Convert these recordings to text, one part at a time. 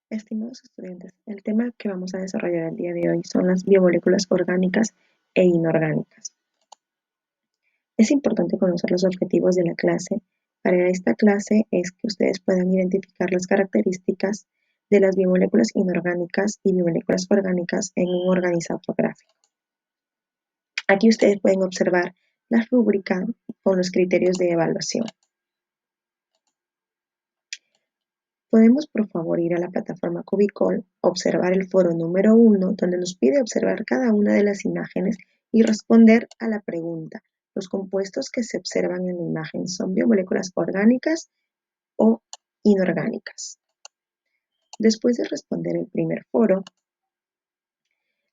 Estimados estudiantes, el tema que vamos a desarrollar el día de hoy son las biomoléculas orgánicas e inorgánicas. Es importante conocer los objetivos de la clase. Para esta clase es que ustedes puedan identificar las características de las biomoléculas inorgánicas y biomoléculas orgánicas en un organizador gráfico. Aquí ustedes pueden observar la rúbrica con los criterios de evaluación. Podemos por favor ir a la plataforma Cubicol, observar el foro número 1, donde nos pide observar cada una de las imágenes y responder a la pregunta: ¿los compuestos que se observan en la imagen son biomoléculas orgánicas o inorgánicas? Después de responder el primer foro,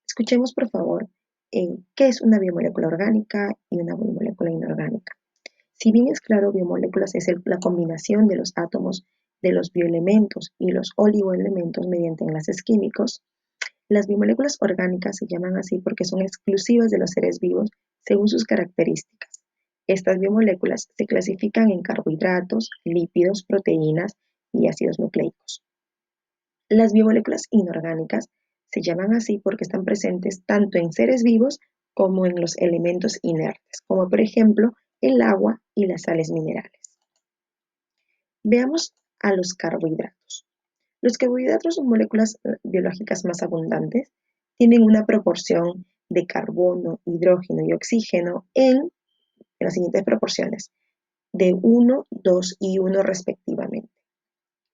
escuchemos por favor qué es una biomolécula orgánica y una biomolécula inorgánica. Si bien es claro, biomoléculas es la combinación de los átomos de los bioelementos y los oligoelementos mediante enlaces químicos, las biomoléculas orgánicas se llaman así porque son exclusivas de los seres vivos según sus características. Estas biomoléculas se clasifican en carbohidratos, lípidos, proteínas y ácidos nucleicos. Las biomoléculas inorgánicas se llaman así porque están presentes tanto en seres vivos como en los elementos inertes, como por ejemplo el agua y las sales minerales. Veamos a los carbohidratos. Los carbohidratos son moléculas biológicas más abundantes, tienen una proporción de carbono, hidrógeno y oxígeno en las siguientes proporciones, de 1, 2 y 1 respectivamente.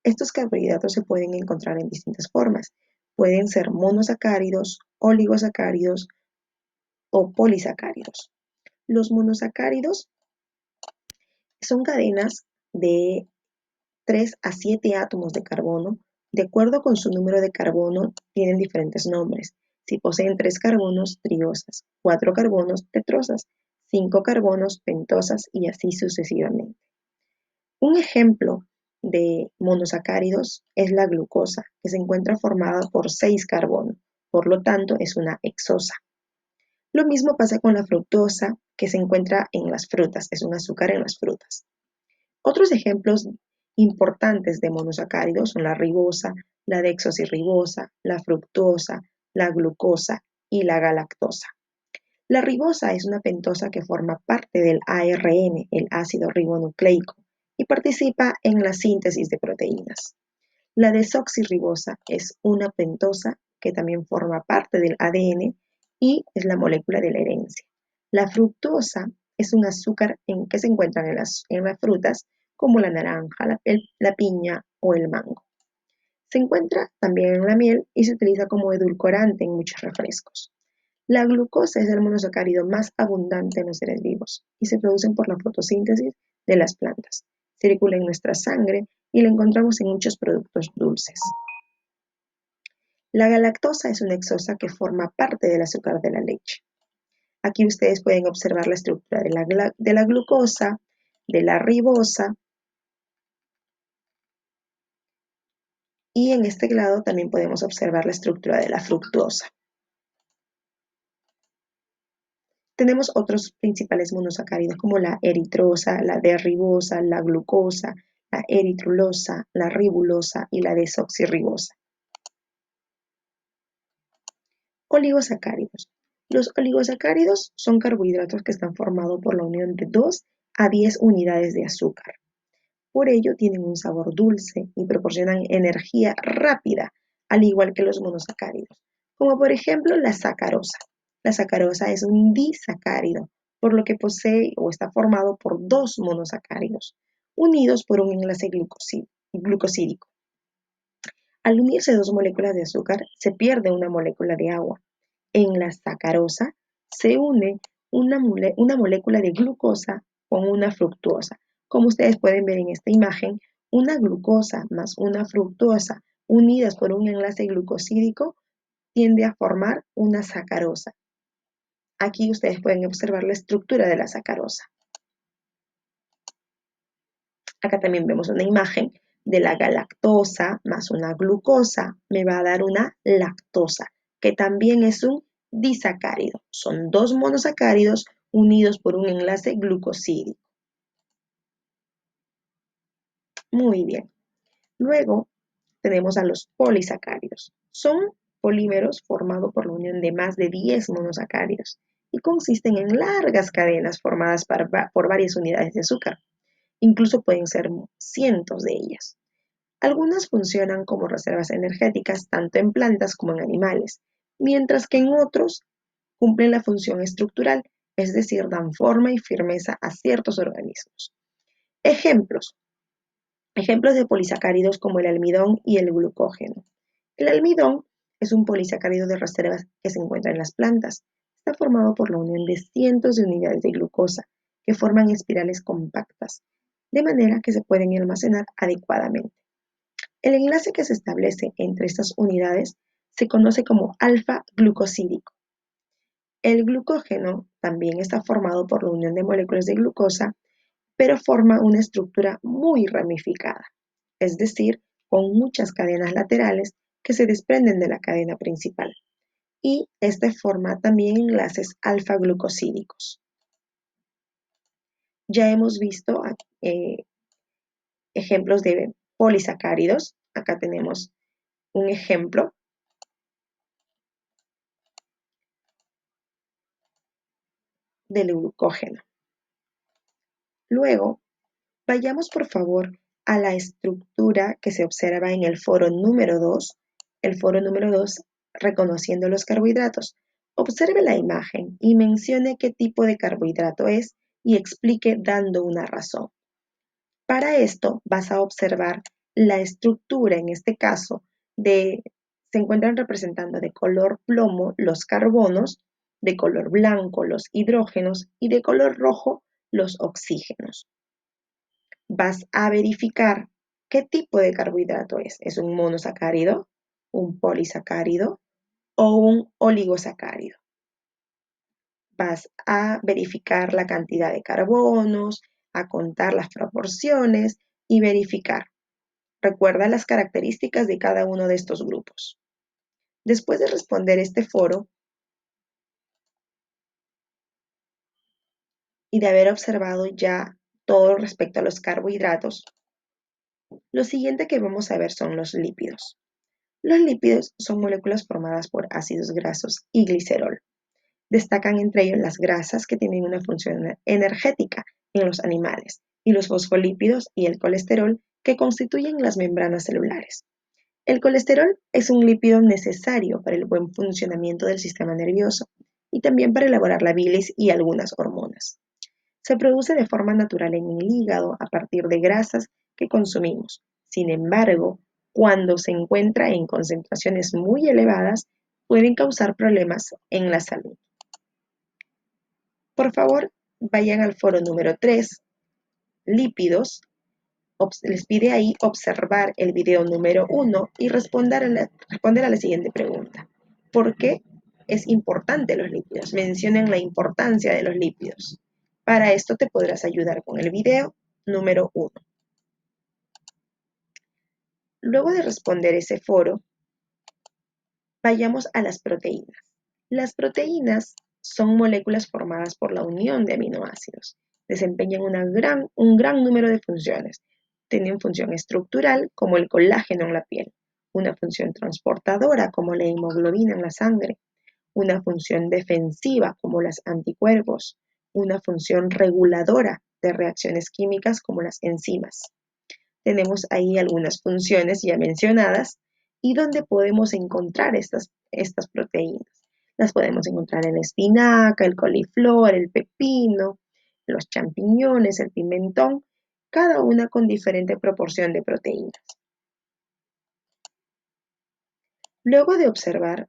Estos carbohidratos se pueden encontrar en distintas formas. Pueden ser monosacáridos, oligosacáridos o polisacáridos. Los monosacáridos son cadenas de 3 a 7 átomos de carbono. De acuerdo con su número de carbono, tienen diferentes nombres. Si poseen 3 carbonos, triosas, 4 carbonos, tetrosas, 5 carbonos, pentosas y así sucesivamente. Un ejemplo de monosacáridos es la glucosa, que se encuentra formada por 6 carbonos, por lo tanto es una hexosa. Lo mismo pasa con la fructosa, que se encuentra en las frutas, es un azúcar en las frutas. Otros ejemplos importantes de monosacáridos son la ribosa, la desoxirribosa, la fructosa, la glucosa y la galactosa. La ribosa es una pentosa que forma parte del ARN, el ácido ribonucleico, y participa en la síntesis de proteínas. La desoxirribosa es una pentosa que también forma parte del ADN y es la molécula de la herencia. La fructosa es un azúcar que se encuentra en las frutas como la naranja, la piña o el mango. Se encuentra también en la miel y se utiliza como edulcorante en muchos refrescos. La glucosa es el monosacárido más abundante en los seres vivos y se producen por la fotosíntesis de las plantas. Circula en nuestra sangre y la encontramos en muchos productos dulces. La galactosa es una hexosa que forma parte del azúcar de la leche. Aquí ustedes pueden observar la estructura de la glucosa, de la ribosa, y en este lado también podemos observar la estructura de la fructosa. Tenemos otros principales monosacáridos como la eritrosa, la derribosa, la glucosa, la eritrulosa, la ribulosa y la desoxirribosa. Oligosacáridos. Los oligosacáridos son carbohidratos que están formados por la unión de 2 a 10 unidades de azúcar. Por ello tienen un sabor dulce y proporcionan energía rápida, al igual que los monosacáridos, como por ejemplo la sacarosa. La sacarosa es un disacárido, por lo que posee o está formado por 2 monosacáridos, unidos por un enlace glucosídico. Al unirse 2 moléculas de azúcar, se pierde una molécula de agua. En la sacarosa se une una molécula de glucosa con una fructuosa. Como ustedes pueden ver en esta imagen, una glucosa más una fructosa unidas por un enlace glucosídico tiende a formar una sacarosa. Aquí ustedes pueden observar la estructura de la sacarosa. Acá también vemos una imagen de la galactosa más una glucosa, me va a dar una lactosa, que también es un disacárido. Son 2 monosacáridos unidos por un enlace glucosídico. Muy bien. Luego tenemos a los polisacáridos. Son polímeros formados por la unión de más de 10 monosacáridos y consisten en largas cadenas formadas por varias unidades de azúcar. Incluso pueden ser cientos de ellas. Algunas funcionan como reservas energéticas tanto en plantas como en animales, mientras que en otros cumplen la función estructural, es decir, dan forma y firmeza a ciertos organismos. Ejemplos. Ejemplos de polisacáridos como el almidón y el glucógeno. El almidón es un polisacárido de reservas que se encuentra en las plantas. Está formado por la unión de cientos de unidades de glucosa que forman espirales compactas, de manera que se pueden almacenar adecuadamente. El enlace que se establece entre estas unidades se conoce como alfa-glucosídico. El glucógeno también está formado por la unión de moléculas de glucosa, pero forma una estructura muy ramificada, es decir, con muchas cadenas laterales que se desprenden de la cadena principal. Y este forma también enlaces alfa-glucosídicos. Ya hemos visto ejemplos de polisacáridos. Acá tenemos un ejemplo del glucógeno. Luego, vayamos por favor a la estructura que se observa en el foro número 2. El foro número 2, reconociendo los carbohidratos. Observe la imagen y mencione qué tipo de carbohidrato es y explique dando una razón. Para esto vas a observar la estructura, en este caso, se encuentran representando de color plomo los carbonos, de color blanco los hidrógenos y de color rojo los oxígenos. Vas a verificar qué tipo de carbohidrato es. ¿Es un monosacárido, un polisacárido o un oligosacárido? Vas a verificar la cantidad de carbonos, a contar las proporciones y verificar. Recuerda las características de cada uno de estos grupos. Después de responder este foro y de haber observado ya todo respecto a los carbohidratos, lo siguiente que vamos a ver son los lípidos. Los lípidos son moléculas formadas por ácidos grasos y glicerol. Destacan entre ellos las grasas que tienen una función energética en los animales y los fosfolípidos y el colesterol que constituyen las membranas celulares. El colesterol es un lípido necesario para el buen funcionamiento del sistema nervioso y también para elaborar la bilis y algunas hormonas. Se produce de forma natural en el hígado a partir de grasas que consumimos. Sin embargo, cuando se encuentra en concentraciones muy elevadas, pueden causar problemas en la salud. Por favor, vayan al foro número 3, lípidos. Les pide ahí observar el video número 1 y responder a la siguiente pregunta. ¿Por qué es importante los lípidos? Mencionen la importancia de los lípidos. Para esto te podrás ayudar con el video número 1. Luego de responder ese foro, vayamos a las proteínas. Las proteínas son moléculas formadas por la unión de aminoácidos. Desempeñan un gran número de funciones. Tienen función estructural, como el colágeno en la piel, una función transportadora, como la hemoglobina en la sangre, una función defensiva, como los anticuerpos, una función reguladora de reacciones químicas, como las enzimas. Tenemos ahí algunas funciones ya mencionadas y donde podemos encontrar estas proteínas. Las podemos encontrar en la espinaca, el coliflor, el pepino, los champiñones, el pimentón, cada una con diferente proporción de proteínas. Luego de observar,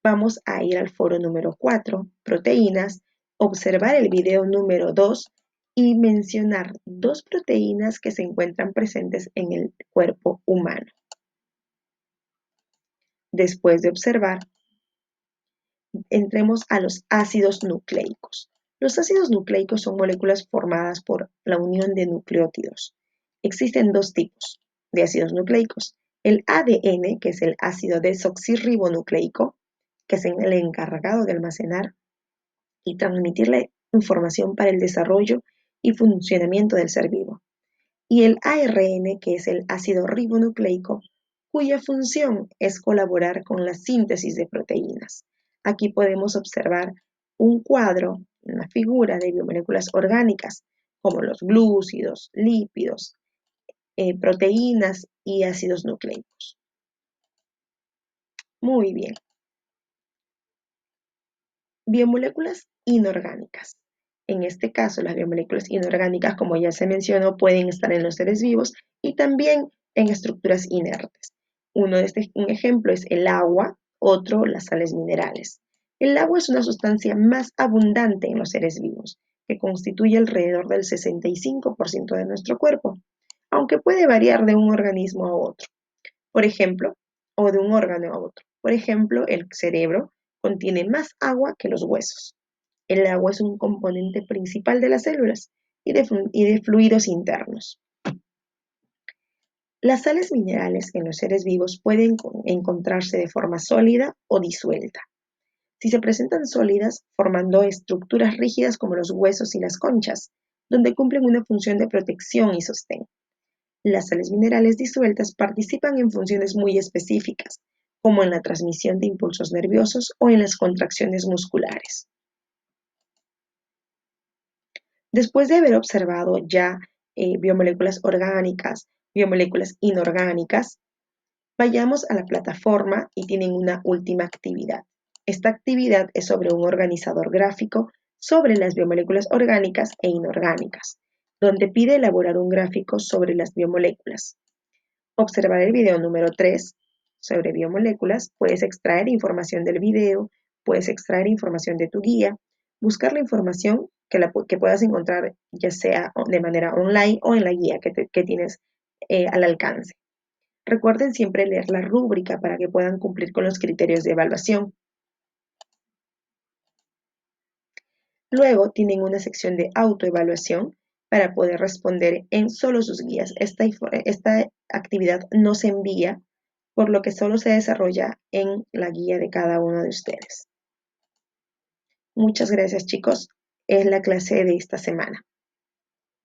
vamos a ir al foro número 4, proteínas, observar el video número 2 y mencionar 2 proteínas que se encuentran presentes en el cuerpo humano. Después de observar, entremos a los ácidos nucleicos. Los ácidos nucleicos son moléculas formadas por la unión de nucleótidos. Existen 2 tipos de ácidos nucleicos. El ADN, que es el ácido desoxirribonucleico, que es el encargado de almacenar y transmitir la información para el desarrollo y funcionamiento del ser vivo. y el ARN, que es el ácido ribonucleico, cuya función es colaborar con la síntesis de proteínas. Aquí podemos observar un cuadro, una figura de biomoléculas orgánicas, como los glúcidos, lípidos, proteínas y ácidos nucleicos. Muy bien. Biomoléculas inorgánicas. En este caso, las biomoléculas inorgánicas, como ya se mencionó, pueden estar en los seres vivos y también en estructuras inertes. Un ejemplo es el agua, otro las sales minerales. El agua es una sustancia más abundante en los seres vivos, que constituye alrededor del 65% de nuestro cuerpo, aunque puede variar de un organismo a otro. Por ejemplo, o de un órgano a otro. Por ejemplo, el cerebro contiene más agua que los huesos. El agua es un componente principal de las células y de fluidos internos. Las sales minerales en los seres vivos pueden encontrarse de forma sólida o disuelta. Si se presentan sólidas, formando estructuras rígidas como los huesos y las conchas, donde cumplen una función de protección y sostén. Las sales minerales disueltas participan en funciones muy específicas, como en la transmisión de impulsos nerviosos o en las contracciones musculares. Después de haber observado ya biomoléculas orgánicas, biomoléculas inorgánicas, vayamos a la plataforma y tienen una última actividad. Esta actividad es sobre un organizador gráfico sobre las biomoléculas orgánicas e inorgánicas, donde pide elaborar un gráfico sobre las biomoléculas. Observar el video número 3 sobre biomoléculas, puedes extraer información del video, puedes extraer información de tu guía, buscar la información que puedas encontrar ya sea de manera online o en la guía que tienes al alcance. Recuerden siempre leer la rúbrica para que puedan cumplir con los criterios de evaluación. Luego tienen una sección de autoevaluación para poder responder en solo sus guías. Esta actividad no se envía, por lo que solo se desarrolla en la guía de cada uno de ustedes. Muchas gracias, chicos. Es la clase de esta semana.